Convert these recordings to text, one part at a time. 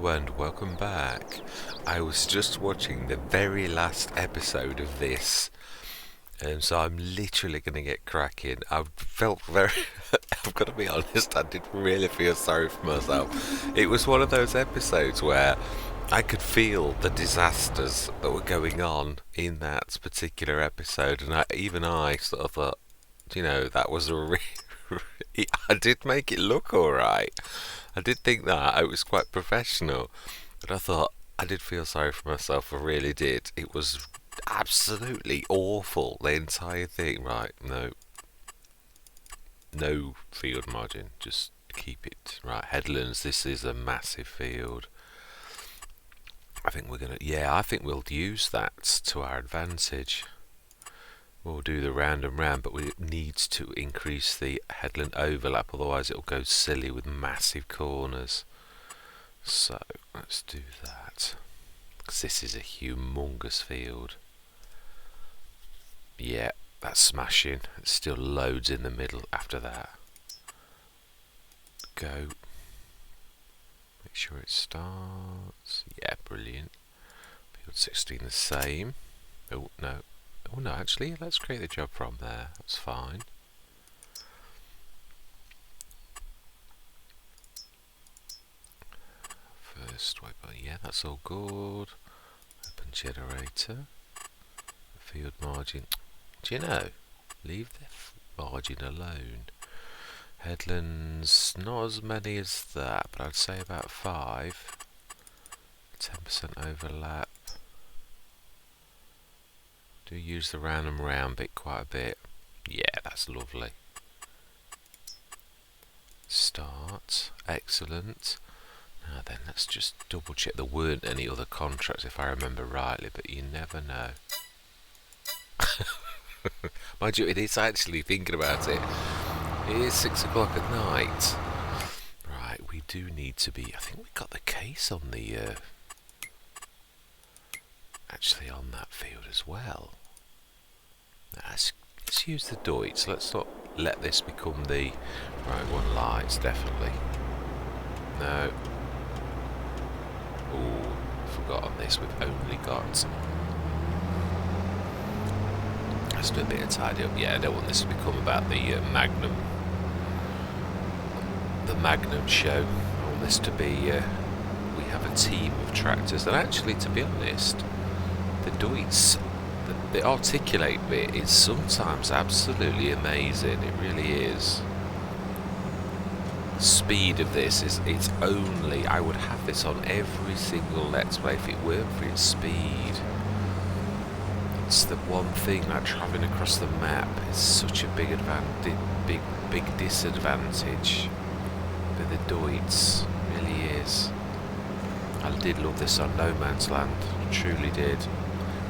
Hello and welcome back. I was just watching the very last episode of this, and so I'm literally going to get cracking. I felt very, I've got to be honest, I did really feel sorry for myself. It was one of those episodes where I could feel the disasters that were going on in that particular episode, and even I sort of thought, that was I did make it look alright. I did think that I was quite professional, but I thought I did feel sorry for myself. I really did. It was absolutely awful, the entire thing. Right? No field margin. Just keep it right. Headlands. This is a massive field. I think we're gonna. Yeah, I think we'll use that to our advantage. We'll do the round and round, but we need to increase the headland overlap, otherwise it'll go silly with massive corners. So let's do that, because this is a humongous field. Yeah, that's smashing. It's still loads in the middle after that. Go. Make sure it starts. Yeah, brilliant. Field 16 the same. Oh no. Oh no, actually, let's create the job from there. That's fine. First waypoint, yeah, that's all good. Open generator. Field margin. Do you know? Leave the margin alone. Headlands, not as many as that, but I'd say about 5. 10% overlap. Do use the round and round bit quite a bit. Yeah, that's lovely. Start. Excellent. Now then, let's just double check there weren't any other contracts if I remember rightly, but you never know. Mind you, it is actually, thinking about it, it is 6 o'clock at night. Right, we do need to be, I think we got the case on the, actually on that field as well. Let's use the Deutz. Let's not let this become the right one. Lights, definitely. No. Oh, forgot on this. We've only got. Let's do a bit of tidy up. Yeah, I don't want this to become about the Magnum. The Magnum show. I want this to be. We have a team of tractors, and actually, to be honest, the Deutz. The articulate bit is sometimes absolutely amazing. It really is. Speed of this is, it's only, I would have this on every single Let's Play if it weren't for its speed. It's the one thing that travelling across the map is such a big advantage, big disadvantage. But the Deutz really is. I did love this on No Man's Land, I truly did.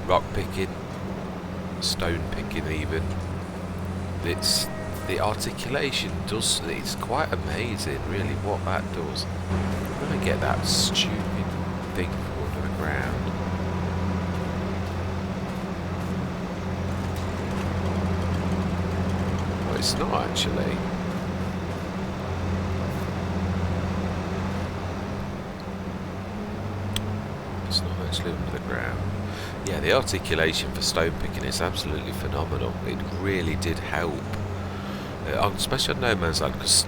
Rock picking. Stone picking even. It's the articulation does, it's quite amazing really what that does. I'm gonna get that stupid thing fall to the ground. Well, it's not actually. It's not actually under the ground. Yeah, the articulation for stone picking is absolutely phenomenal. It really did help, especially on No Man's Land, because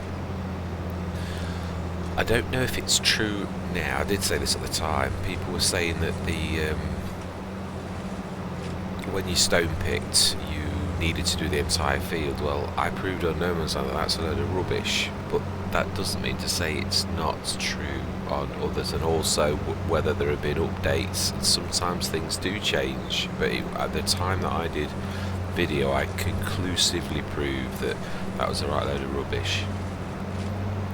I don't know if it's true now. I did say this at the time. People were saying that when you stone picked, you needed to do the entire field. Well, I proved on No Man's Land that that's a load of rubbish, but that doesn't mean to say it's not true on others, and also whether there have been updates. Sometimes things do change, but at the time that I did video, I conclusively proved that that was a right load of rubbish.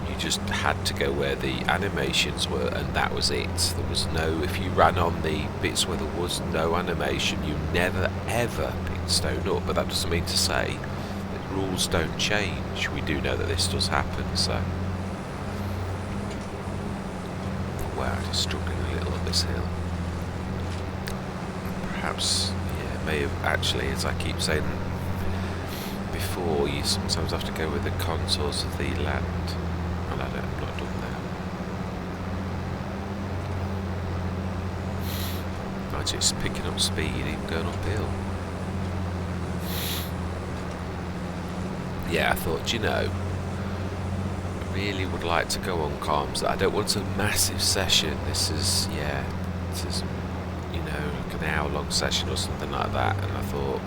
You just had to go where the animations were, and that was it. There was no, if you ran on the bits where there was no animation, you never ever picked stone up. But that doesn't mean to say that rules don't change. We do know that this does happen, so. Wow, just struggling a little up this hill. Perhaps, yeah, may have actually, as I keep saying before, you sometimes have to go with the contours of the land. Well, I'm not done imagine it's picking up speed, even going uphill. Yeah, I thought, you know, I really would like to go on comms. I don't want a massive session. This is, you know, like an hour-long session or something like that. And I thought,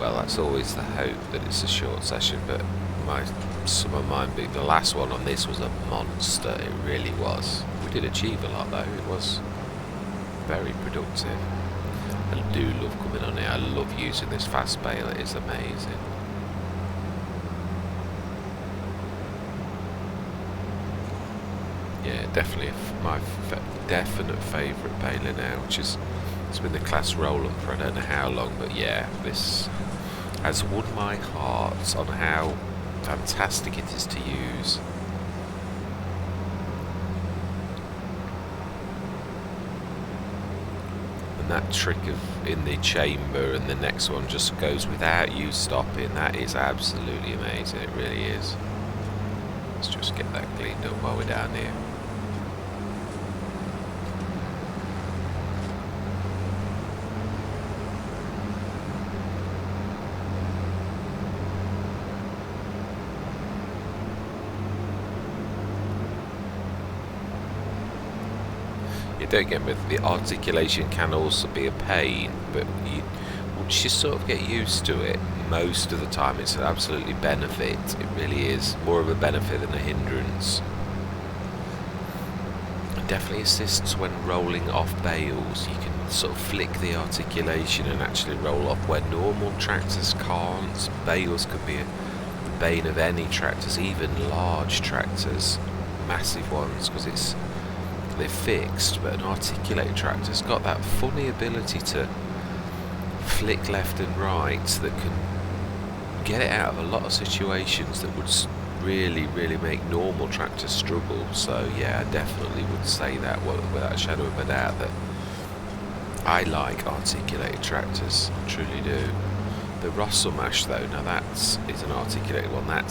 well, that's always the hope that it's a short session, but some of mine being the last one on this was a monster. It really was. We did achieve a lot though. It was very productive. I do love coming on here. I love using this fast bale. It is amazing. Yeah, definitely my definite favourite baler now, which is, it's been the class roll-up for I don't know how long, but yeah, this has won my heart on how fantastic it is to use. And that trick of in the chamber and the next one just goes without you stopping, that is absolutely amazing, it really is. Let's just get that cleaned up while we're down here. Don't get me, the articulation can also be a pain, but once you sort of get used to it, most of the time it's an absolutely benefit. It really is more of a benefit than a hindrance. It definitely assists when rolling off bales. You can sort of flick the articulation and actually roll off where normal tractors can't. Bales could be the bane of any tractors, even large tractors, massive ones, because they're fixed, but an articulated tractor's got that funny ability to flick left and right that can get it out of a lot of situations that would really make normal tractors struggle. So yeah, I definitely would say that without a shadow of a doubt, that I like articulated tractors, I truly do. The Rosselmash though, now that is an articulated one. That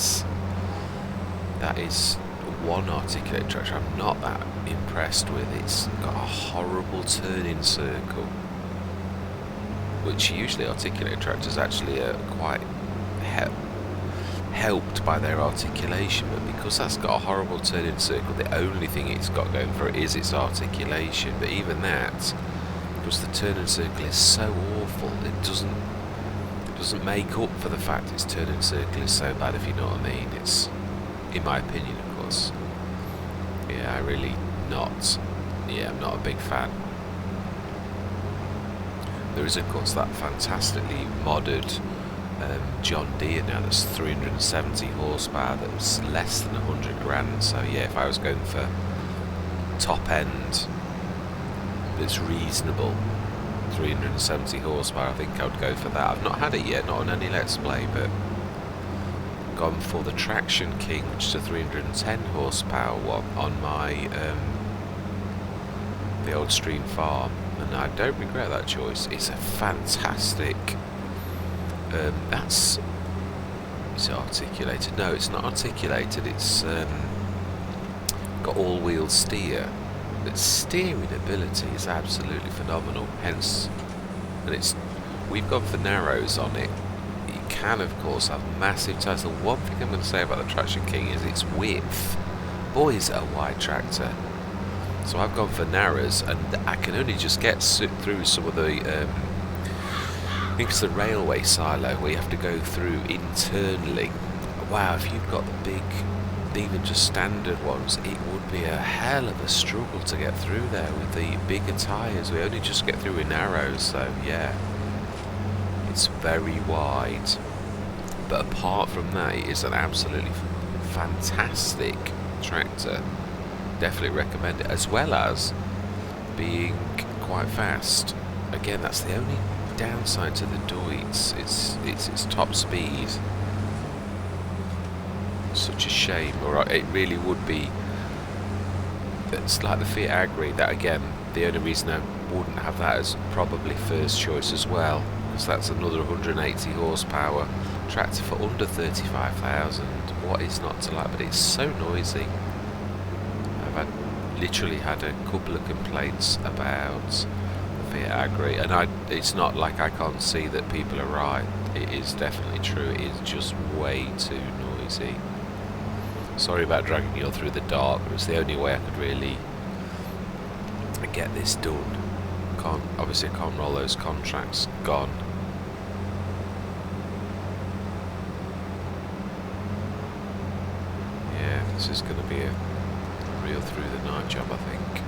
is one articulated tractor I'm not that impressed with. It's got a horrible turning circle, which usually articulated tractors actually are quite helped by their articulation, but because that's got a horrible turning circle, the only thing it's got going for it is its articulation. But even that, because the turning circle is so awful, it doesn't make up for the fact its turning circle is so bad, if you know what I mean. It's, in my opinion, of course. Yeah, I'm not a big fan. There is of course that fantastically modded John Deere now that's 370 horsepower, that's less than 100 grand. So yeah, if I was going for top end that's reasonable, 370 horsepower, I think I would go for that. I've not had it yet, not on any Let's Play, but gone for the Traction King, which is a 310 horsepower one on my the old Stream Farm, and I don't regret that choice. It's a fantastic is it articulated? No, it's not articulated. It's got all-wheel steer. Its steering ability is absolutely phenomenal. Hence, and we've gone for narrows on it. It can, of course, have massive tires. The one thing I'm going to say about the Traction King is its width. Boy, is it a wide tractor. So I've gone for narrows, and I can only just get through some of the I think it's the railway silo where you have to go through internally. Wow, if you've got the big, even just standard ones, it would be a hell of a struggle to get through there with the bigger tyres. We only just get through with narrows, so yeah, it's very wide. But apart from that, it is an absolutely fantastic tractor. Definitely recommend it, as well as being quite fast. Again, that's the only downside to the Deutz. It's its top speed. Such a shame. Or it really would be. It's like the Fiat Agri. That again, the only reason I wouldn't have that as probably first choice as well, because that's another 180 horsepower tractor for under 35,000. What is not to like? But it's so noisy. I've had literally had a couple of complaints about the Fiat Agri, and it's not like I can't see that people are right. It is definitely true. It is just way too noisy. Sorry about dragging you all through the dark, but it's the only way I could really get this done. Obviously I can't roll those contracts. Gone. Yeah, this is going to be a real through the night job, I think.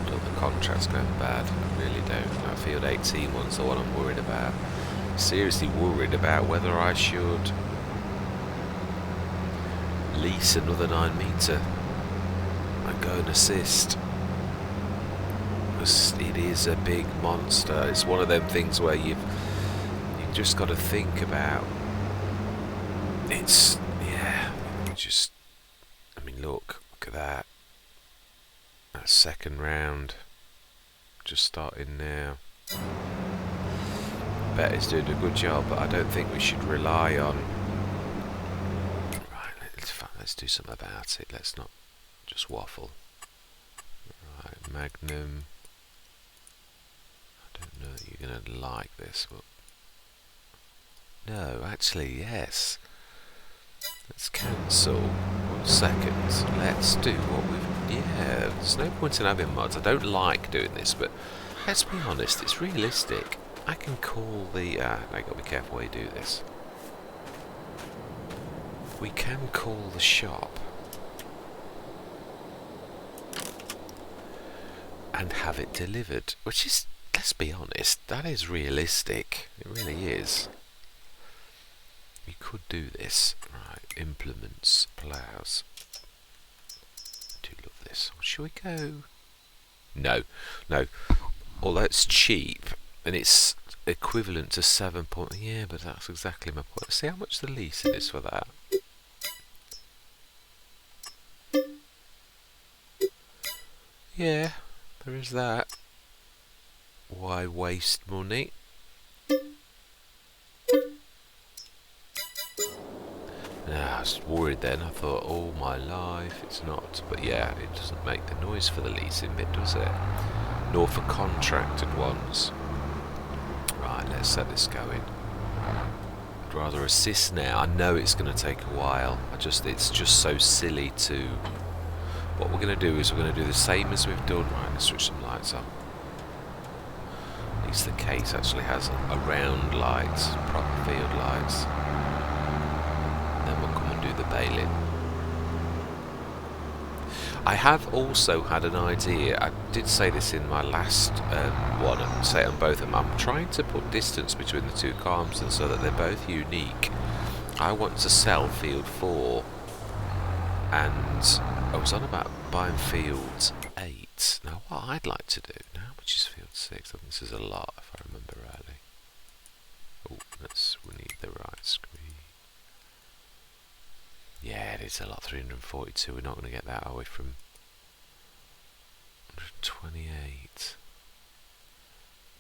Don't the contract's going bad. I really don't. That Field 18 one's the one I'm worried about. Seriously worried about whether I should lease another 9 metre and go and assist, because it is a big monster. It's one of them things where you've just got to think about. It's, yeah, just, I mean, look at that second round just starting now. Bet is doing a good job, but I don't think we should rely on. Right, let's do something about it. Let's not just waffle. Right, Magnum. I don't know that you're going to like this, but no, actually, yes. Let's cancel. 1 second. Let's do what we've. Yeah, there's no point in having mods. I don't like doing this, but let's be honest, it's realistic. I can call the. I gotta be careful where you do this. We can call the shop and have it delivered, which is, let's be honest, that is realistic. It really is. You could do this. Right, implements, plows. I do love this. Shall we go? No. Although it's cheap and it's equivalent to 7 point. Yeah, but that's exactly my point. See how much the lease is for that. Yeah, there is that. Why waste money? I was worried then. I thought, oh my life, it's not. But yeah, it doesn't make the noise for the leasing bit, does it? Nor for contracted ones. Right, let's set this going. I'd rather assist now. I know it's going to take a while. It's just so silly to. What we're going to do is we're going to do the same as we've done. Right, let's switch some lights on. At least the case actually has a round light, proper field lights. Then we'll come and do the baling. I have also had an idea. I did say this in my last one, and say it on both of them. I'm trying to put distance between the two Carmston so that they're both unique. I want to sell Field 4, and I was on about buying Field 8. Now, what I'd like to do, now how much is Field 6? I think this is a lot, if I remember rightly. Oh, we need the right screen. Yeah, it is a lot, 342. We're not going to get that, are we, from 128.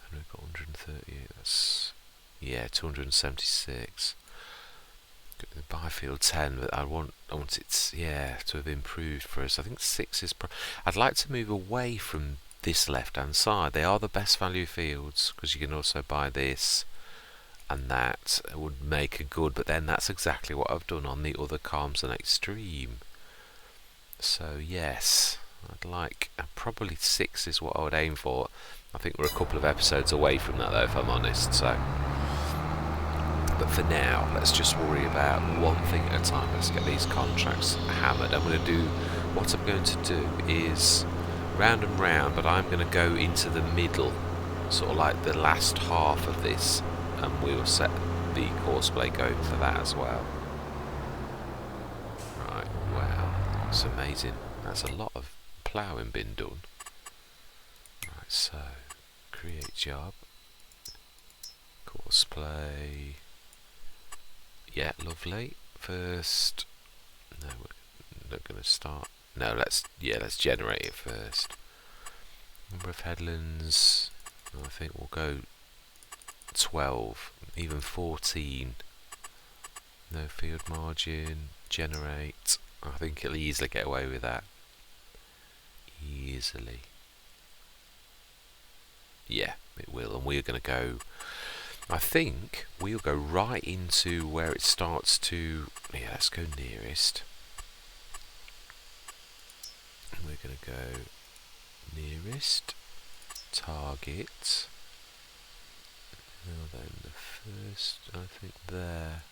And we've got 138. That's, yeah, 276. Buy Field 10, but I want it, yeah, to have improved for us. I think 6 is. I'd like to move away from this left-hand side. They are the best value fields because you can also buy this. And that would make a good, but then that's exactly what I've done on the other Carmston Extreme. So yes, probably 6 is what I would aim for. I think we're a couple of episodes away from that though, if I'm honest. So, but for now, let's just worry about one thing at a time. Let's get these contracts hammered. What I'm going to do is round and round, but I'm going to go into the middle, sort of like the last half of this. And we'll set the courseplay going for that as well. Right, wow, it's amazing. That's a lot of ploughing been done. Right, so create job, courseplay. Yeah, lovely. First, no, we're not going to start. No, let's generate it first. Number of headlands. I think we'll go 12, even 14. No field margin. Generate. I think it'll easily get away with that. Easily. Yeah, it will. And we're going to go... I think we'll go right into where it starts to... Yeah, let's go nearest. And we're going to go nearest. Target. Now then, the first, I think there.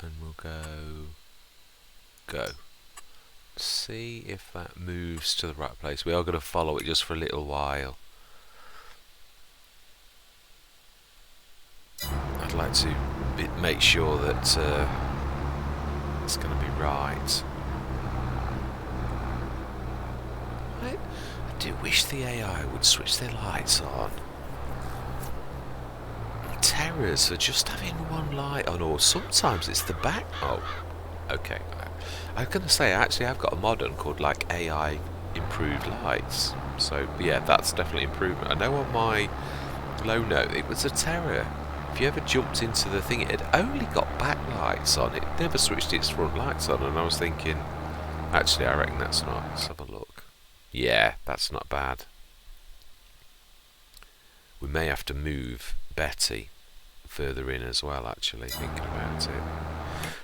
And we'll go. See if that moves to the right place. We are going to follow it just for a little while. I'd like to make sure that it's going to be right. I do wish the AI would switch their lights on. Terrors for just having one light on, or sometimes it's the back. Oh, okay. I was going to say, actually, I've got a mod on called like AI improved lights. So yeah, that's definitely improvement. I know on my low note it was a terror. If you ever jumped into the thing, it had only got backlights on. It never switched its front lights on, and I was thinking, actually, I reckon that's not. Let's have a look. Yeah, that's not bad. We may have to move Betty further in as well, actually, thinking about it.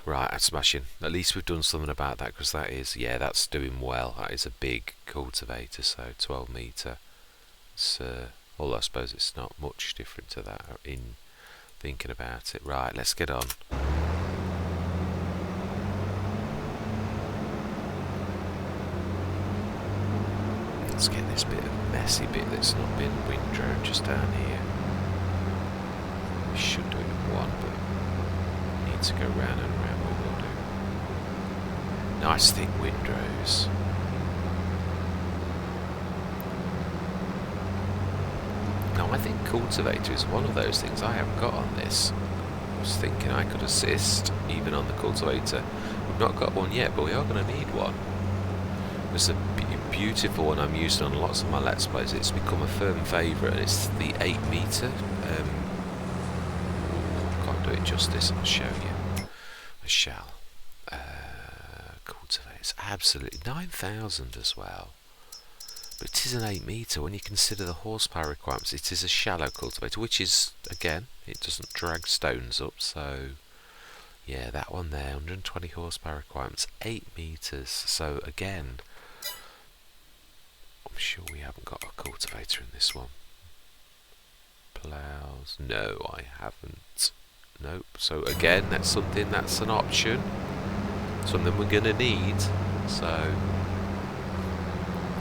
Right, that's smashing. At least we've done something about that, because that is, yeah, that's doing well. That is a big cultivator, so 12 metre. It's, although I suppose it's not much different to that in thinking about it. Right, let's get on. Let's get this bit of messy bit that's not been windrowed just down here. We should do it in one, but need to go round and round. We will do. Nice thick windrows. Now I think cultivator is one of those things I haven't got on this. I was thinking I could assist even on the cultivator. We've not got one yet, but we are going to need one. There's a beautiful one I'm using on lots of my Let's Plays. It's become a firm favourite, and it's the 8 metre. Can't do it justice, I'll show you. I shall. Cultivate. It's absolutely 9,000 as well. But it is an 8 metre. When you consider the horsepower requirements, it is a shallow cultivator, which is, again, it doesn't drag stones up, so yeah, that one there, 120 horsepower requirements, 8 metres. So again, I'm sure we haven't got a cultivator in this one. Ploughs, no, I haven't. Nope. So again, that's something, that's an option, something we're going to need. So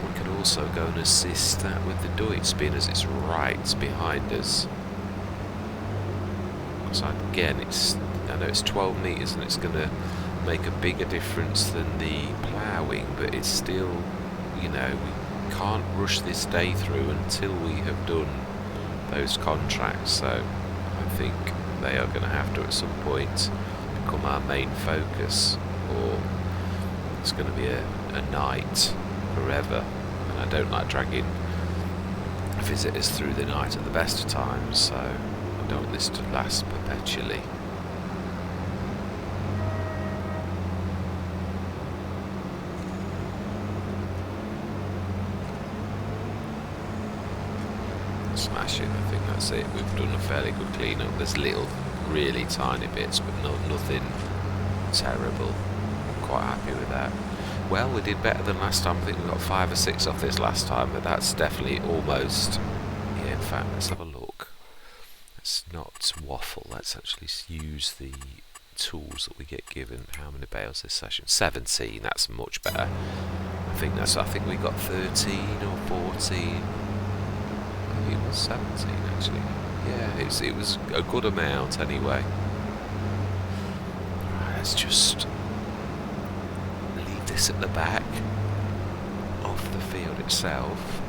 we could also go and assist that with the Deutz, being as it's right behind us. So again, I know it's 12 metres and it's going to make a bigger difference than the ploughing, but it's still, you know, we can't rush this day through until we have done those contracts. So I think they are going to have to at some point become our main focus, or it's going to be a night forever. And I don't like dragging visitors through the night at the best of times, so I don't want this to last perpetually. Smash it, I think that's it. We've done a fairly good clean up. There's little, really tiny bits, but nothing terrible. I'm quite happy with that. Well, we did better than last time. I think we got 5 or 6 off this last time, but that's definitely almost... Yeah, in fact, let's have a look. Let's not waffle. Let's actually use the tools that we get given. How many bales this session? 17. That's much better. I think we got 13 or 14. It was 17 actually. Yeah, it was a good amount anyway. Right, let's just leave this at the back of the field itself.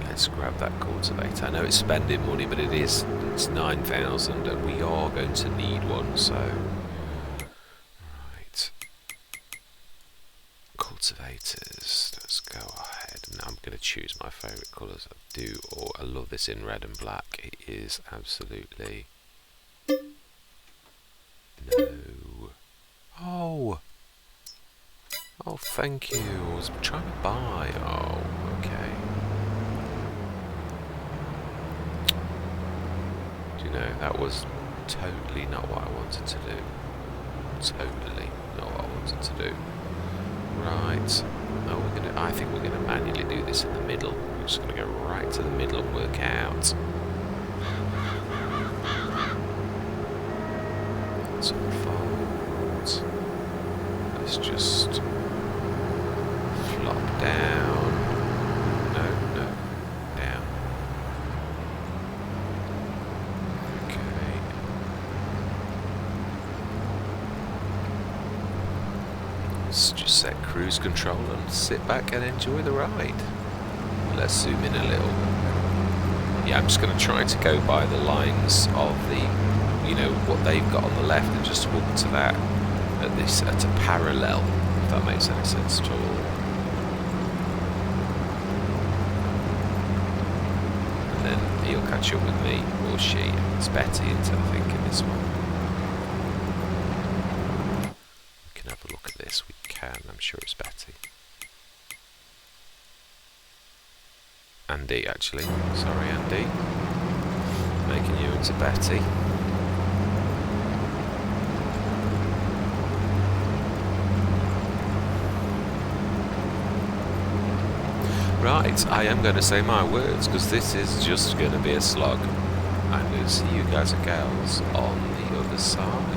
Let's grab that cultivator. I know it's spending money, but it's 9,000 and we are going to need one, so right. Cultivators, let's go ahead. Now I'm going to choose my favourite colours. I love this in red and black. It is absolutely... No. Oh! Oh, thank you. I was trying to buy. Oh, okay. Do you know, that was totally not what I wanted to do. Totally not what I wanted to do. Right. Oh, I think we're gonna manually do this in the middle. We're just gonna go right to the middle and work out. Let's unfold. Let's just flop down. No, down. Okay. Let's just set cruise control and sit back and enjoy the ride. Let's zoom in a little. Yeah, I'm just going to try to go by the lines of the, what they've got on the left, and just walk to that at a parallel, if that makes any sense at all. And then he'll catch up with me, or she. It's Betty, I think, in this one. We can have a look at this. We can. I'm sure it's Betty. Andy, actually. Sorry, Andy. Making you into Betty. Right, I am going to say my words, because this is just going to be a slog. I'm going to see you guys and gals on the other side.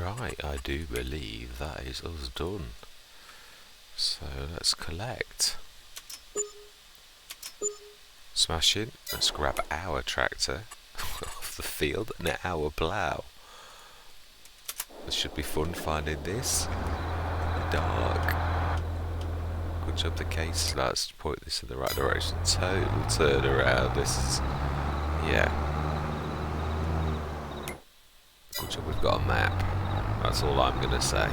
Right, I do believe that is us done. So let's collect. Smashing. Let's grab our tractor off the field and our plough. It should be fun finding this. Dark. Good job the case. Let's point this in the right direction. Total turn around. This is... yeah. Good job we've got a map. That's all I'm going to say.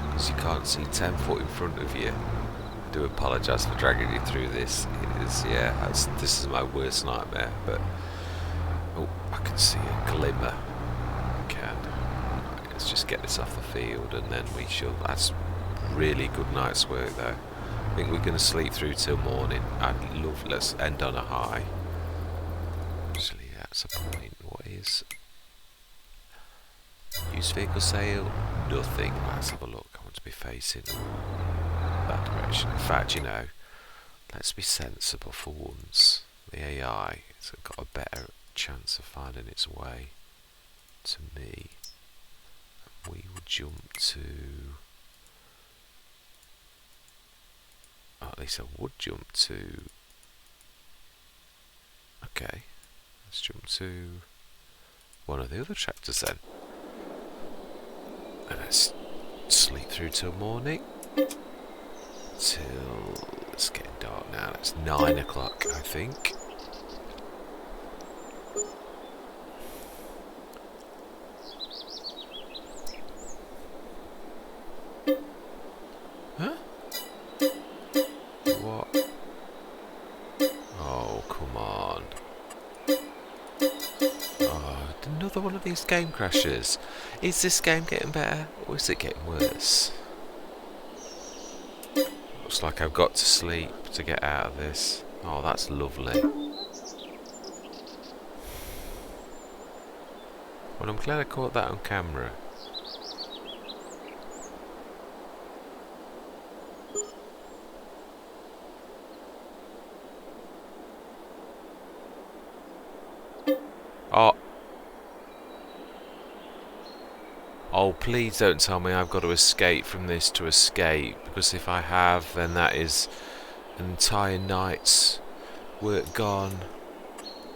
Because you can't see 10 foot in front of you. I do apologise for dragging you through this. It is, yeah, this is my worst nightmare. But, oh, I can see a glimmer. I can. Right, let's just get this off the field and then we shall... That's really good night's work though. I think we're going to sleep through till morning. Let's end on a high. Actually, that's a point. What is... used vehicle sale? Nothing. Let's have a look. I want to be facing that direction. In fact, you know, let's be sensible for once. The AI has got a better chance of finding its way to me. We will jump to... or at least I would jump to... okay. Let's jump to one of the other tractors then. And let's sleep through till morning. Till... it's getting dark now. It's 9 o'clock, I think. Huh? What? Oh, come on. Oh, another one of these game crashes. Is this game getting better or is it getting worse? Looks like I've got to sleep to get out of this. Oh, that's lovely. Well, I'm glad I caught that on camera. Oh. Oh, please don't tell me I've got to escape from this to escape, because if I have, then that is an entire night's work gone.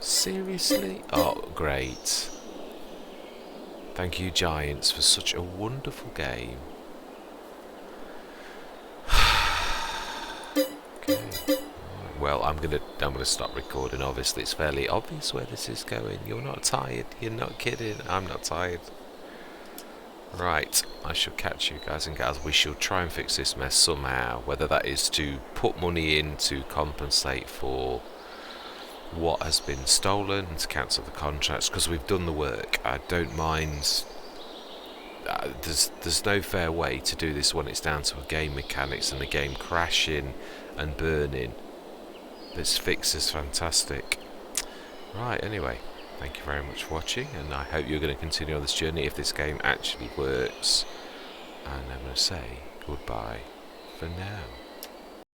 Seriously? Oh, great. Thank you, Giants, for such a wonderful game. Okay. Well, I'm gonna stop recording. Obviously, it's fairly obvious where this is going. You're not tired. You're not kidding. I'm not tired. Right, I shall catch you guys and gals. We shall try and fix this mess somehow, whether that is to put money in to compensate for what has been stolen and to cancel the contracts, because we've done the work. I don't mind. There's no fair way to do this when it's down to a game mechanics and the game crashing and burning. This fix is fantastic. Right, anyway. Thank you very much for watching, and I hope you're going to continue on this journey if this game actually works. And I'm going to say goodbye for now.